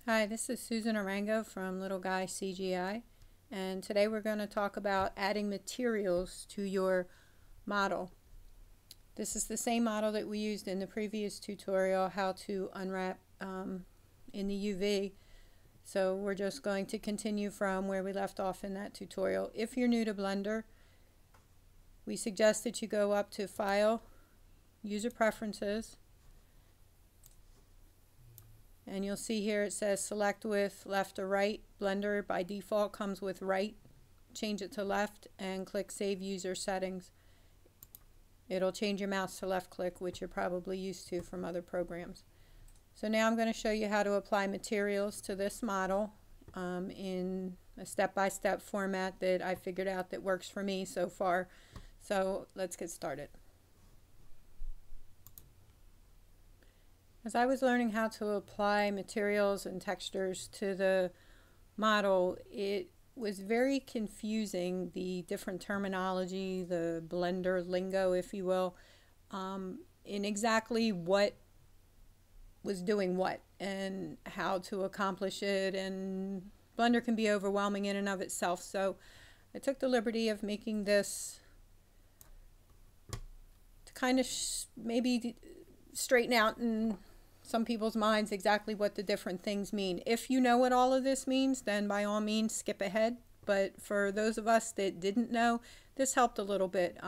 Hi, this is Susan Arango from Little Guy CGI, and today we're going to talk about adding materials to your model. This is the same model that we used in the previous tutorial, how to unwrap in the UV. So we're just going to continue from where we left off in that tutorial. If you're new to Blender, we suggest that you go up to File, User Preferences, and you'll see here it says select with left or right. Blender by default comes with right. Change it to left and click Save User Settings. It'll change your mouse to left click, which you're probably used to from other programs. So now I'm going to show you how to apply materials to this model in a step-by-step format that I figured out that works for me so far. So let's get started. As I was learning how to apply materials and textures to the model, it was very confusing, the different terminology, the Blender lingo, if you will, in exactly what was doing what and how to accomplish it, and Blender can be overwhelming in and of itself. So I took the liberty of making this to kind of maybe straighten out in some people's minds exactly what the different things mean. If you know what all of this means, then by all means skip ahead. But for those of us that didn't know, this helped a little bit.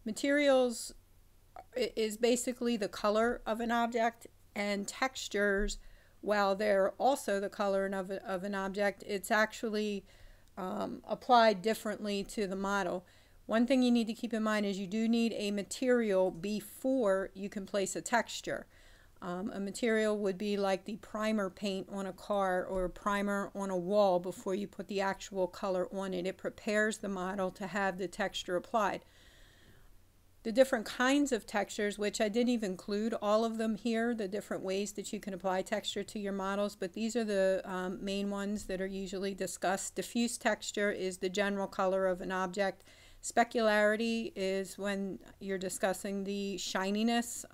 Materials is basically the color of an object, and textures, while they're also the color of an object, it's actually applied differently to the model. One thing you need to keep in mind is you do need a material before you can place a texture. A material would be like the primer paint on a car or a primer on a wall before you put the actual color on it. It prepares the model to have the texture applied. The different kinds of textures, which I didn't even include all of them here, the different ways that you can apply texture to your models, but these are the main ones that are usually discussed. Diffuse texture is the general color of an object. Specularity is when you're discussing the shininess.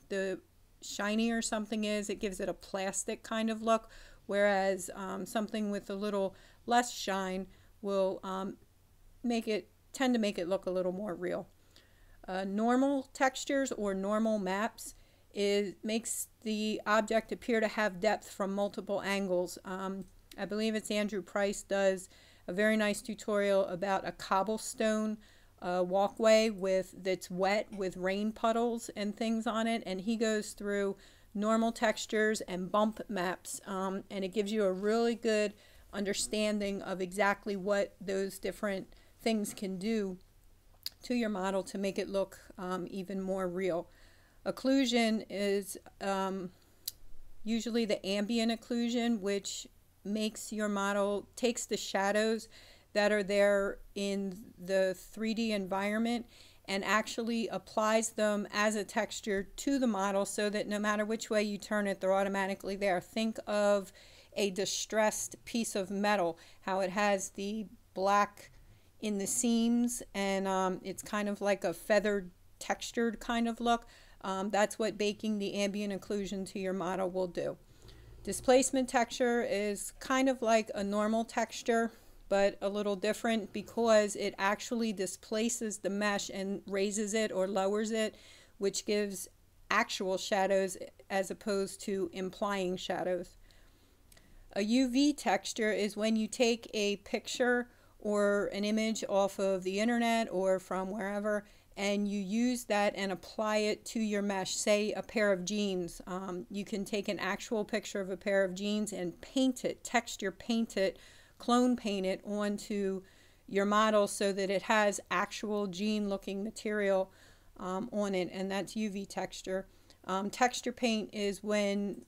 The shinier something is, it gives it a plastic kind of look, whereas something with a little less shine will tend to make it look a little more real. Normal textures or normal maps makes the object appear to have depth from multiple angles. I believe it's Andrew Price does a very nice tutorial about a cobblestone walkway that's wet with rain puddles and things on it, and he goes through normal textures and bump maps, and it gives you a really good understanding of exactly what those different things can do to your model to make it look even more real. Occlusion is usually the ambient occlusion, which makes your model, takes the shadows that are there in the 3D environment and actually applies them as a texture to the model so that no matter which way you turn it, they're automatically there. Think of a distressed piece of metal, how it has the black in the seams and it's kind of like a feathered textured kind of look. That's what baking the ambient occlusion to your model will do. Displacement texture is kind of like a normal texture, but a little different because it actually displaces the mesh and raises it or lowers it, which gives actual shadows as opposed to implying shadows. A UV texture is when you take a picture or an image off of the internet or from wherever, and you use that and apply it to your mesh. Say a pair of jeans. You can take an actual picture of a pair of jeans and paint it, texture paint it, clone paint it onto your model so that it has actual jean looking material on it, and that's UV texture. Texture paint is when,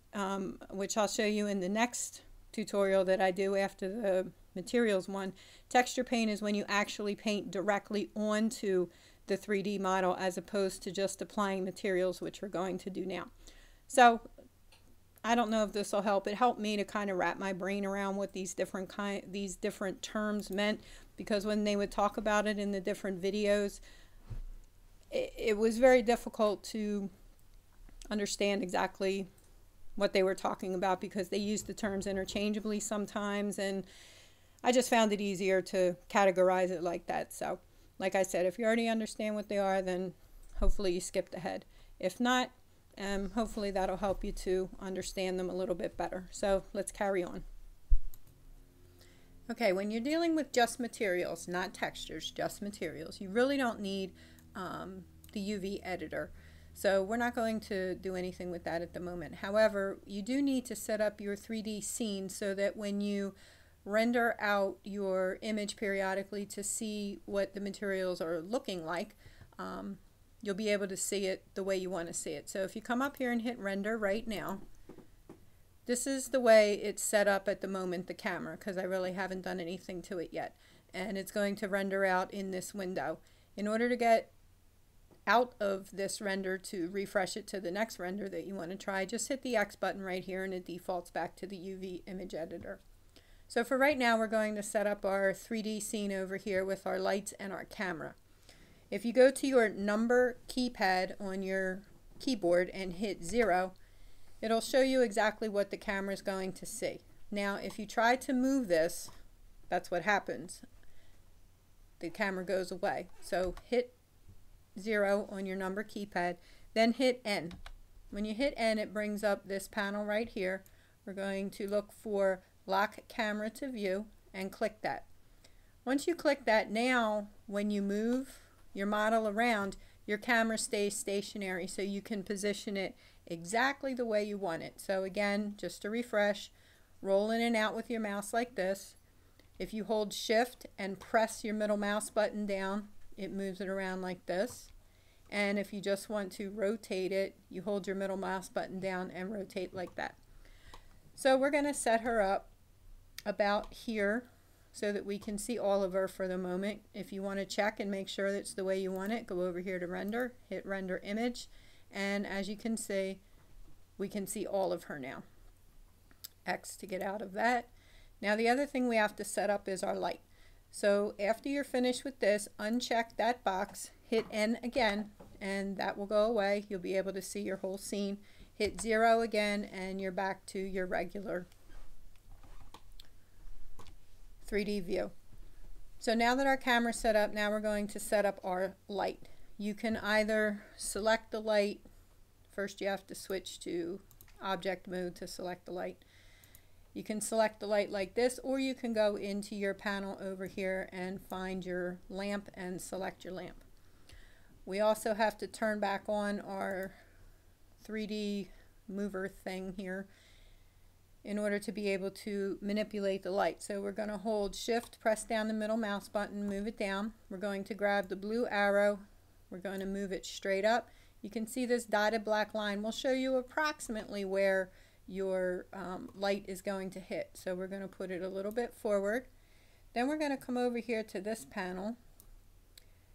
which I'll show you in the next tutorial that I do after the materials one. Texture paint is when you actually paint directly onto the 3D model as opposed to just applying materials, which we're going to do now. So I don't know if this will help. It helped me to kind of wrap my brain around what these different terms meant, because when they would talk about it in the different videos, it was very difficult to understand exactly what they were talking about, because they use the terms interchangeably sometimes, and I just found it easier to categorize it like that. So like I said, if you already understand what they are, then hopefully you skipped ahead. If not, hopefully that'll help you to understand them a little bit better. So let's carry on. Okay, when you're dealing with just materials, not textures, just materials, you really don't need the UV editor. So we're not going to do anything with that at the moment. However, you do need to set up your 3D scene so that when you render out your image periodically to see what the materials are looking like, you'll be able to see it the way you want to see it. So if you come up here and hit render right now, this is the way it's set up at the moment, the camera, because I really haven't done anything to it yet. And it's going to render out in this window. In order to get out of this render to refresh it to the next render that you want to try, just hit the X button right here and it defaults back to the UV image editor. So for right now, we're going to set up our 3D scene over here with our lights and our camera. If you go to your number keypad on your keyboard and hit 0, it'll show you exactly what the camera is going to see. Now, if you try to move this, that's what happens. The camera goes away. So hit 0 on your number keypad, then hit N. When you hit N, it brings up this panel right here. We're going to look for Lock Camera to View and click that. Once you click that, now when you move your model around, your camera stays stationary, so you can position it exactly the way you want it. So again, just to refresh, roll in and out with your mouse like this. If you hold shift and press your middle mouse button down, it moves it around like this. And if you just want to rotate it, you hold your middle mouse button down and rotate like that. So we're going to set her up about here so that we can see all of her for the moment. If you want to check and make sure that's the way you want it, go over here to render, hit render image, and as you can see, we can see all of her now. X to get out of that. Now the other thing we have to set up is our light. So after you're finished with this, uncheck that box, hit N again, and that will go away. You'll be able to see your whole scene. Hit 0 again, and you're back to your regular 3D view. So now that our camera's set up, now we're going to set up our light. You can either select the light. First you have to switch to object mode to select the light. You can select the light like this, or you can go into your panel over here and find your lamp and select your lamp. We also have to turn back on our 3D mover thing here in order to be able to manipulate the light. So we're going to hold shift, press down the middle mouse button, move it down. We're going to grab the blue arrow. We're going to move it straight up. You can see this dotted black line will show you approximately where your light is going to hit. So we're going to put it a little bit forward. Then we're going to come over here to this panel.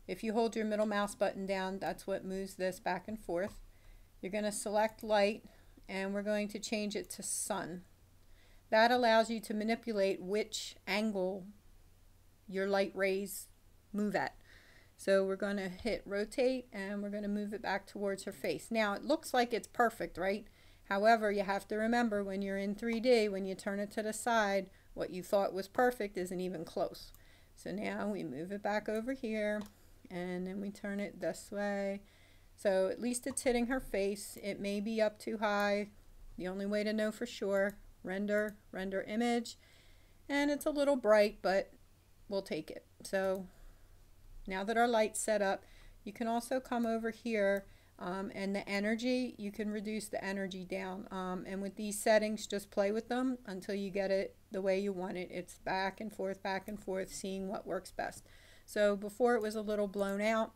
If you hold your middle mouse button down, that's what moves this back and forth. You're going to select light, and we're going to change it to sun. That allows you to manipulate which angle your light rays move at. So we're going to hit rotate, and we're going to move it back towards her face. Now it looks like it's perfect, right? However, you have to remember when you're in 3D, when you turn it to the side, what you thought was perfect isn't even close. So now we move it back over here, and then we turn it this way. So at least it's hitting her face. It may be up too high. The only way to know for sure, render, render image. And it's a little bright, but we'll take it. So now that our light's set up, you can also come over here and the energy, you can reduce the energy down. And with these settings, just play with them until you get it the way you want it. It's back and forth, seeing what works best. So before it was a little blown out.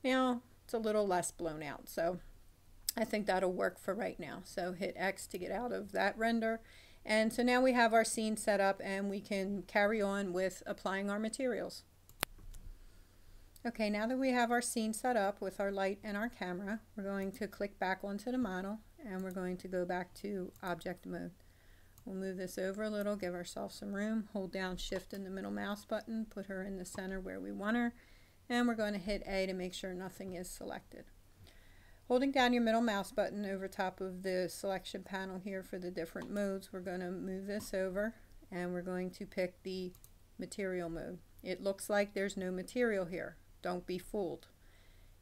Now it's a little less blown out. So I think that'll work for right now. So hit X to get out of that render. And so now we have our scene set up, and we can carry on with applying our materials. Okay, now that we have our scene set up with our light and our camera, we're going to click back onto the model, and we're going to go back to object mode. We'll move this over a little, give ourselves some room, hold down shift and the middle mouse button, put her in the center where we want her, and we're going to hit A to make sure nothing is selected. Holding down your middle mouse button over top of the selection panel here for the different modes, we're going to move this over and we're going to pick the material mode. It looks like there's no material here. Don't be fooled.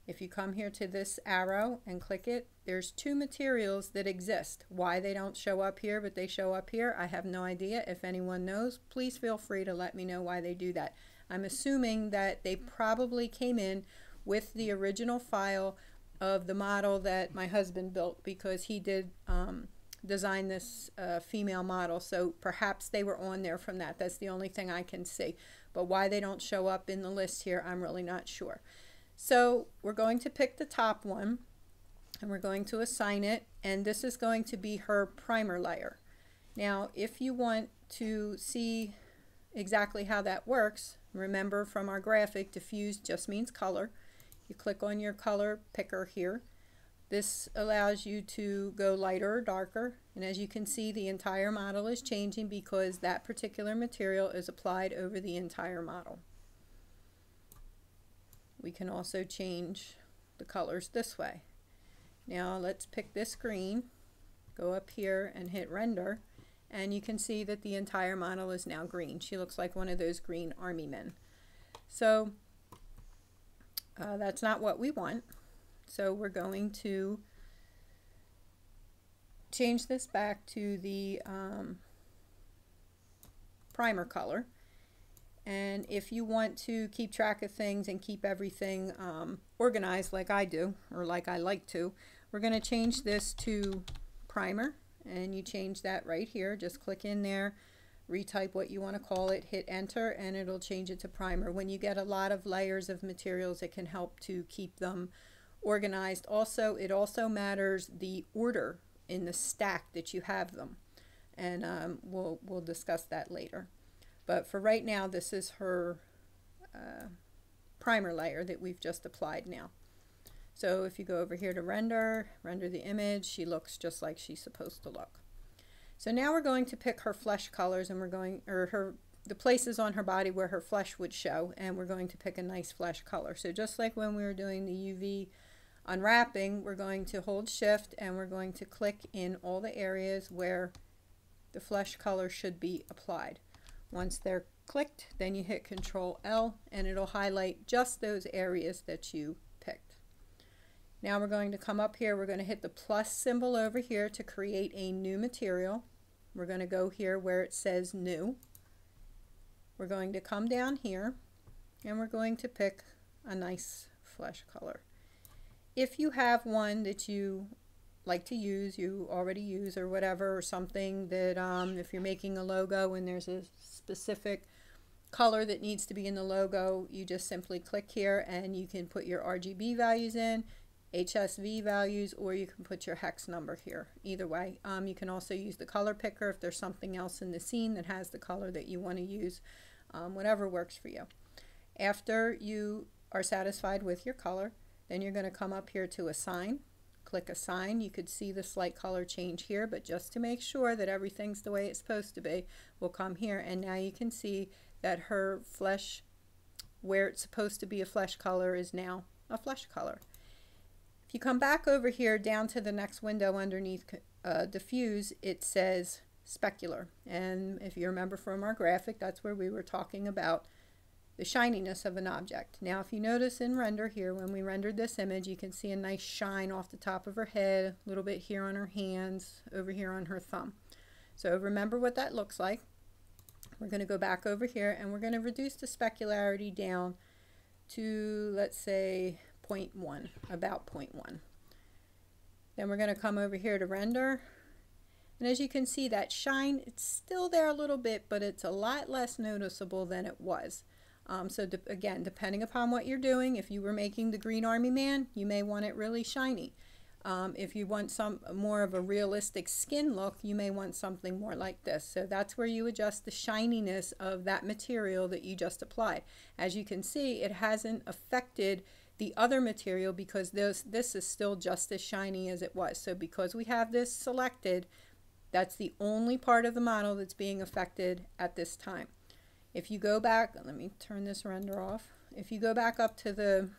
If you come here to this arrow and click it, there's two materials that exist. Why they don't show up here but they show up here, I have no idea. If anyone knows, please feel free to let me know why they do that. I'm assuming that they probably came in with the original file of the model that my husband built, because he did design this female model, so perhaps they were on there from that. That's the only thing I can see. But why they don't show up in the list here, I'm really not sure. So we're going to pick the top one and we're going to assign it, and this is going to be her primer layer. Now if you want to see exactly how that works, remember from our graphic, diffuse just means color. You click on your color picker here. This allows you to go lighter or darker, and as you can see, the entire model is changing because that particular material is applied over the entire model. We can also change the colors this way. Now let's pick this green, go up here and hit render, and you can see that the entire model is now green. She looks like one of those green army men. So that's not what we want. So we're going to change this back to the primer color. And if you want to keep track of things and keep everything organized like I do, or like I like to, we're going to change this to primer, and you change that right here. Just click in there, retype what you want to call it, hit enter, and it'll change it to primer. When you get a lot of layers of materials, it can help to keep them organized. Also, it also matters the order in the stack that you have them, and we'll discuss that later. But for right now, this is her primer layer that we've just applied now. So if you go over here to render the image, she looks just like she's supposed to look. So now we're going to pick her flesh colors, and we're going, or the places on her body where her flesh would show, and we're going to pick a nice flesh color. So just like when we were doing the UV unwrapping, we're going to hold shift and we're going to click in all the areas where the flesh color should be applied. Once they're clicked, then you hit Control L and it'll highlight just those areas that you picked. Now we're going to come up here, we're going to hit the plus symbol over here to create a new material. We're going to go here where it says new. We're going to come down here and we're going to pick a nice flesh color. If you have one that you like to use, you already use or whatever, or something that if you're making a logo and there's a specific color that needs to be in the logo, you just simply click here and you can put your RGB values in, HSV values, or you can put your hex number here. Either way. You can also use the color picker if there's something else in the scene that has the color that you want to use, whatever works for you. After you are satisfied with your color, then you're going to come up here to assign. Click assign. You could see the slight color change here, but just to make sure that everything's the way it's supposed to be, we'll come here and now you can see that her flesh, where it's supposed to be a flesh color, is now a flesh color. If you come back over here down to the next window underneath diffuse, it says specular, and if you remember from our graphic, that's where we were talking about the shininess of an object. Now if you notice in render here, when we rendered this image, you can see a nice shine off the top of her head, a little bit here on her hands, over here on her thumb. So remember what that looks like. We're going to go back over here and we're going to reduce the specularity down to, let's say, 0.1, about 0.1. Then we're going to come over here to render, and as you can see, that shine, it's still there a little bit, but it's a lot less noticeable than it was. So again, depending upon what you're doing, if you were making the Green Army Man, you may want it really shiny. If you want some more of a realistic skin look, you may want something more like this. So that's where you adjust the shininess of that material that you just applied. As you can see, it hasn't affected the other material because this is still just as shiny as it was. So because we have this selected, that's the only part of the model that's being affected at this time. If you go back, let me turn this render off. If you go back up to the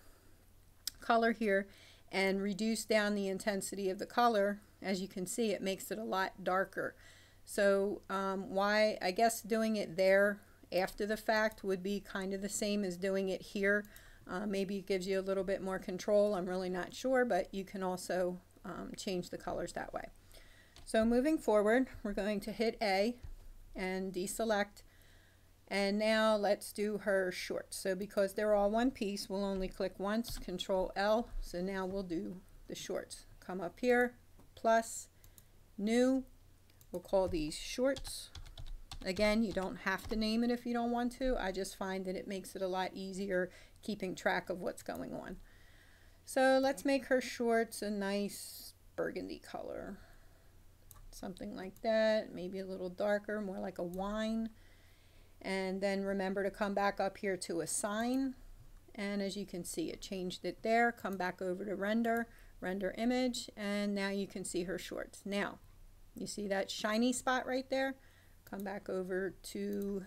color here and reduce down the intensity of the color, as you can see, it makes it a lot darker. So why, I guess doing it there after the fact would be kind of the same as doing it here. Maybe it gives you a little bit more control. I'm really not sure, but you can also change the colors that way. So moving forward, we're going to hit A and deselect. And now let's do her shorts. So because they're all one piece, we'll only click once, Control L. So now we'll do the shorts. Come up here, plus, new. We'll call these shorts. Again, you don't have to name it if you don't want to. I just find that it makes it a lot easier keeping track of what's going on. So let's make her shorts a nice burgundy color. Something like that, maybe a little darker, more like a wine. And then remember to come back up here to assign. And as you can see, it changed it there. Come back over to render, render image, and now you can see her shorts. Now, you see that shiny spot right there? Come back over to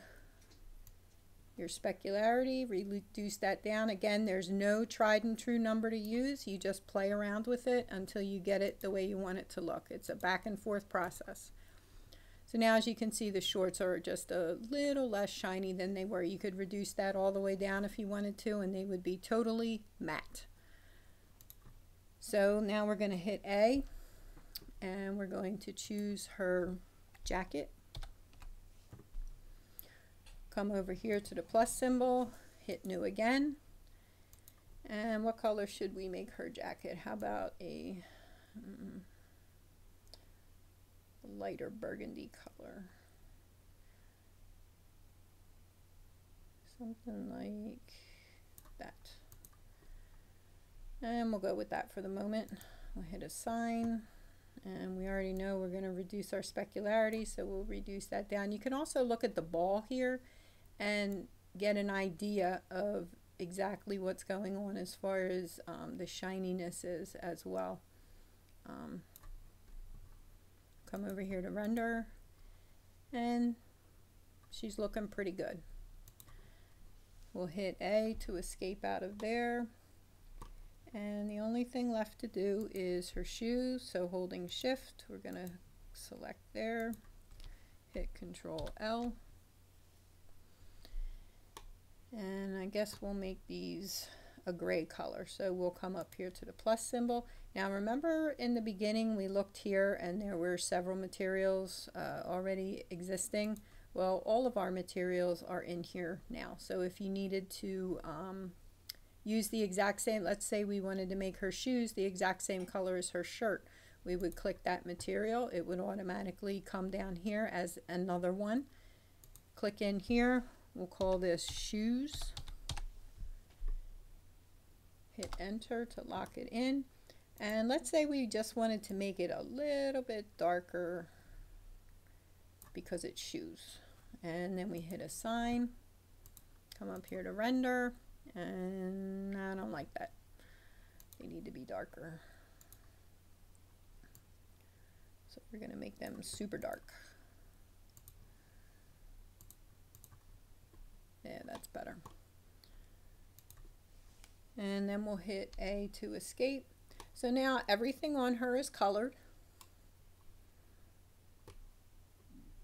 your specularity, reduce that down. Again, there's no tried and true number to use. You just play around with it until you get it the way you want it to look. It's a back and forth process. So now as you can see, the shorts are just a little less shiny than they were. You could reduce that all the way down if you wanted to, and they would be totally matte. So now we're going to hit A, and we're going to choose her jacket. Come over here to the plus symbol, hit new again. And what color should we make her jacket? How about a lighter burgundy color? Something like that. And we'll go with that for the moment. We'll hit assign. And we already know we're going to reduce our specularity, so we'll reduce that down. You can also look at the ball here and get an idea of exactly what's going on as far as the shininess is as well. Come over here to render, and she's looking pretty good. We'll hit A to escape out of there, and the only thing left to do is her shoes. So holding shift, we're going to select there, hit Control L, and I guess we'll make these a gray color. So we'll come up here to the plus symbol. Now remember in the beginning we looked here and there were several materials already existing. Well, all of our materials are in here now. So if you needed to use the exact same, let's say we wanted to make her shoes the exact same color as her shirt, we would click that material. It would automatically come down here as another one. Click in here. We'll call this shoes. Hit enter to lock it in. And let's say we just wanted to make it a little bit darker because it's shoes. And then we hit assign. Come up here to render. And I don't like that. They need to be darker. So we're going to make them super dark. Yeah, that's better. And then we'll hit A to escape. So now everything on her is colored.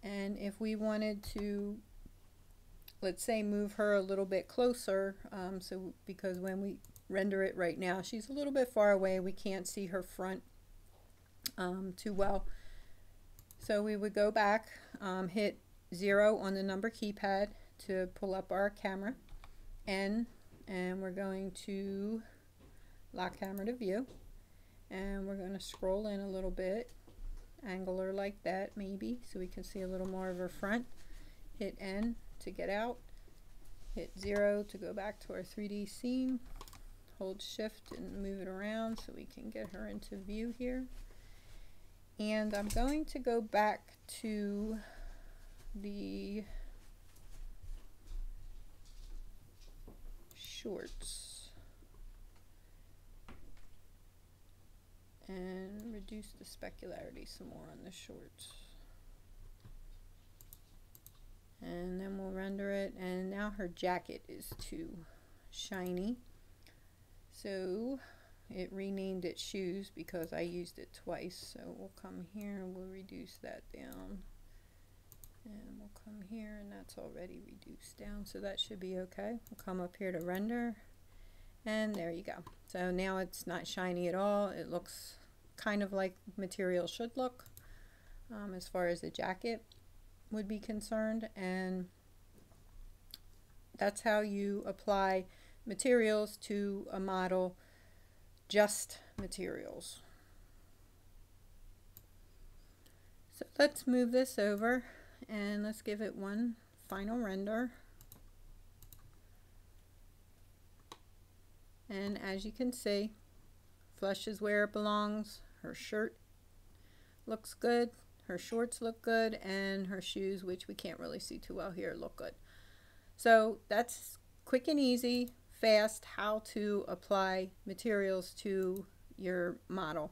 And if we wanted to, let's say, move her a little bit closer, so because when we render it right now, she's a little bit far away, we can't see her front too well. So we would go back, hit 0 on the number keypad to pull up our camera, N, and we're going to lock camera to view, and we're going to scroll in a little bit, angle her like that maybe so we can see a little more of her front. Hit N to get out, hit 0 to go back to our 3D scene, hold shift and move it around so we can get her into view here. And I'm going to go back to the shorts and reduce the specularity some more on the shorts, and then we'll render it. And now her jacket is too shiny, so it renamed it shoes because I used it twice. So we'll come here and we'll reduce that down. And we'll come here and that's already reduced down. So that should be okay. We'll come up here to render. And there you go. So now it's not shiny at all. It looks kind of like material should look as far as the jacket would be concerned. And that's how you apply materials to a model, just materials. So let's move this over and let's give it one final render. And as you can see, flesh is where it belongs. Her shirt looks good, her shorts look good, and her shoes, which we can't really see too well here, look good. So that's quick and easy, fast, how to apply materials to your model.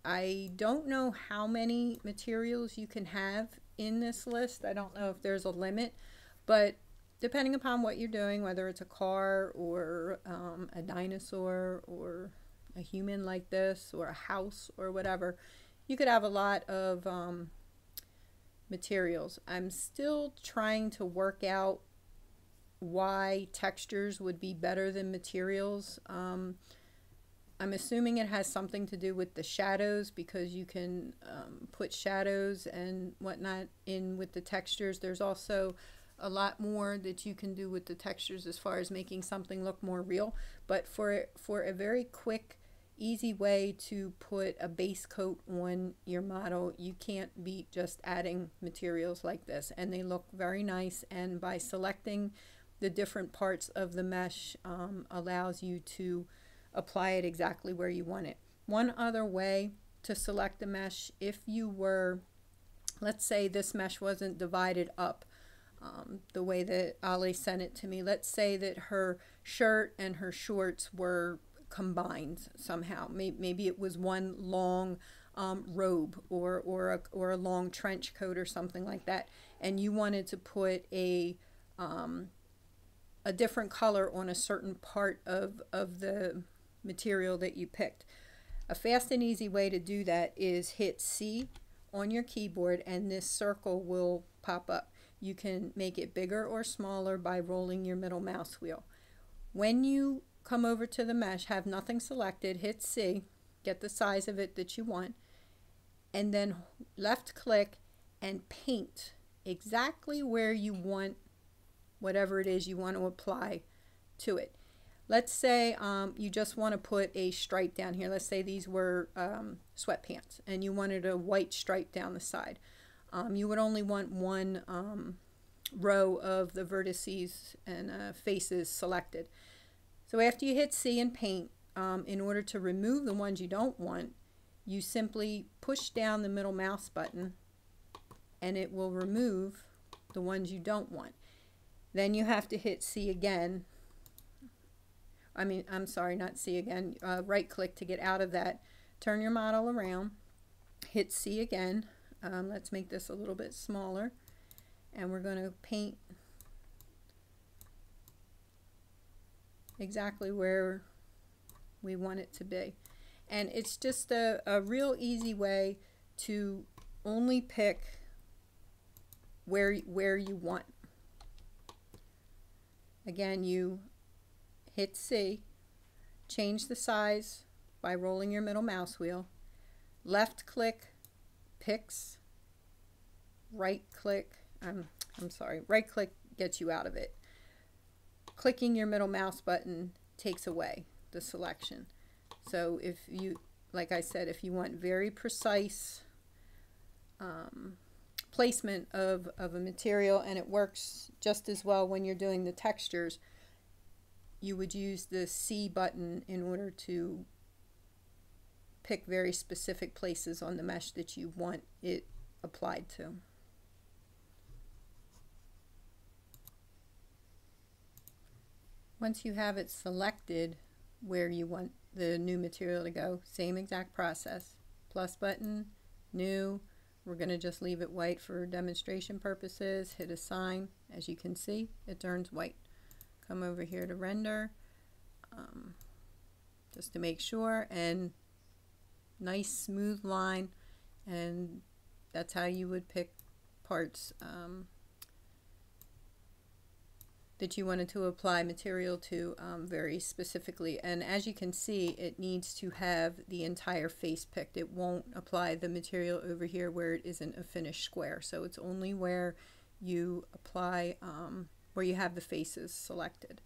I don't know how many materials you can have in this list. I don't know if there's a limit, but depending upon what you're doing, whether it's a car or a dinosaur or a human like this or a house or whatever, you could have a lot of materials. I'm still trying to work out why textures would be better than materials. I'm assuming it has something to do with the shadows, because you can put shadows and whatnot in with the textures. There's also a lot more that you can do with the textures as far as making something look more real. But for a very quick, easy way to put a base coat on your model, you can't beat just adding materials like this. And they look very nice, and by selecting the different parts of the mesh allows you to apply it exactly where you want it. One other way to select the mesh, if you were, let's say this mesh wasn't divided up the way that Ali sent it to me. Let's say that her shirt and her shorts were combined somehow. Maybe it was one long robe or a long trench coat or something like that, and you wanted to put a different color on a certain part of the material that you picked. A fast and easy way to do that is hit C on your keyboard and this circle will pop up. You can make it bigger or smaller by rolling your middle mouse wheel. When you come over to the mesh, have nothing selected, hit C, get the size of it that you want, and then left click and paint exactly where you want whatever it is you want to apply to it. Let's say you just want to put a stripe down here. Let's say these were sweatpants and you wanted a white stripe down the side. You would only want one row of the vertices and faces selected. So after you hit C and paint, in order to remove the ones you don't want, you simply push down the middle mouse button and it will remove the ones you don't want. Then you have to hit C again. I'm sorry, not C again. Right click to get out of that. Turn your model around. Hit C again. Let's make this a little bit smaller. And we're going to paint exactly where we want it to be. And it's just a real easy way to only pick where you want. Again, you hit C, change the size by rolling your middle mouse wheel, left click, picks, right click, right click gets you out of it. Clicking your middle mouse button takes away the selection. So if you, like I said, if you want very precise placement of a material, and it works just as well when you're doing the textures, you would use the C button in order to pick very specific places on the mesh that you want it applied to. Once you have it selected where you want the new material to go, same exact process. Plus button, new. We're going to just leave it white for demonstration purposes. Hit assign. As you can see, it turns white. Come over here to render. just to make sure, and nice smooth line, and that's how you would pick parts that you wanted to apply material to very specifically. And as you can see, it needs to have the entire face picked. It won't apply the material over here where it isn't a finished square. So it's only where you apply, where you have the faces selected.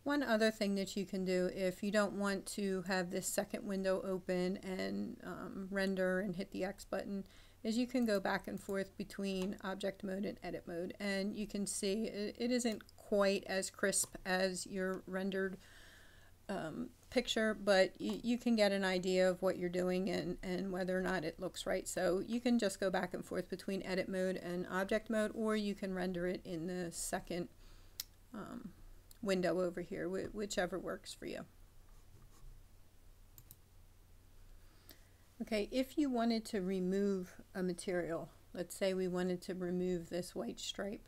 One other thing that you can do if you don't want to have this second window open and render and hit the X button is you can go back and forth between object mode and edit mode, and you can see it isn't quite as crisp as your rendered picture, but you can get an idea of what you're doing and whether or not it looks right. So you can just go back and forth between edit mode and object mode, or you can render it in the second window over here, whichever works for you. Okay, if you wanted to remove a material, let's say we wanted to remove this white stripe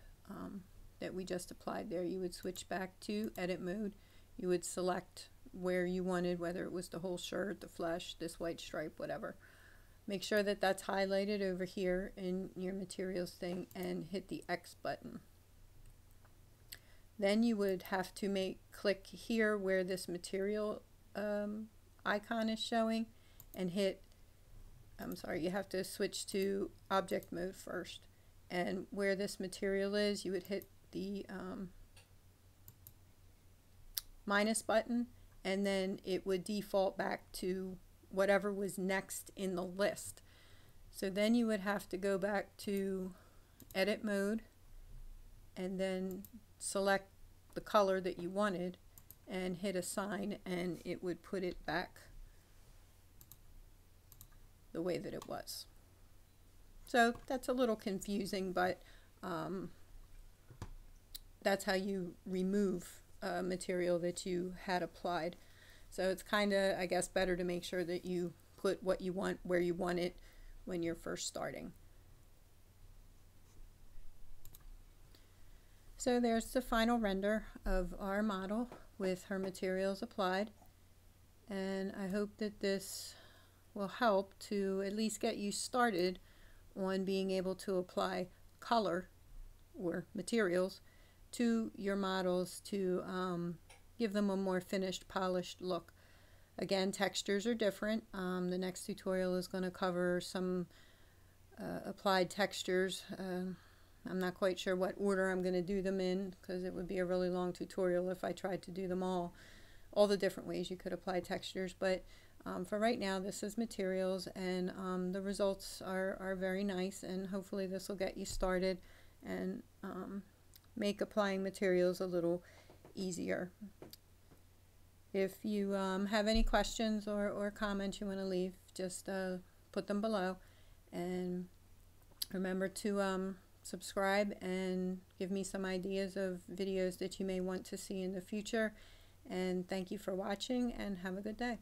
that we just applied there, you would switch back to edit mode. You would select where you wanted, whether it was the whole shirt, the flesh, this white stripe, whatever. Make sure that that's highlighted over here in your materials thing and hit the X button. Then you would have to click here where this material icon is showing and hit, you have to switch to object mode first. And where this material is, you would hit the minus button, and then it would default back to whatever was next in the list. So then you would have to go back to edit mode and then select the color that you wanted and hit assign, and it would put it back the way that it was. So that's a little confusing, but that's how you remove material that you had applied. So it's kind of, I guess, better to make sure that you put what you want where you want it when you're first starting. So there's the final render of our model with her materials applied, and I hope that this will help to at least get you started on being able to apply color or materials to your models to give them a more finished, polished look. Again, textures are different. The next tutorial is going to cover some applied textures. I'm not quite sure what order I'm going to do them in, because it would be a really long tutorial if I tried to do them all the different ways you could apply textures. But for right now, this is materials, and the results are very nice, and hopefully this will get you started and make applying materials a little easier. If you have any questions or comments you want to leave, just put them below, and remember to subscribe and give me some ideas of videos that you may want to see in the future. And thank you for watching, and have a good day.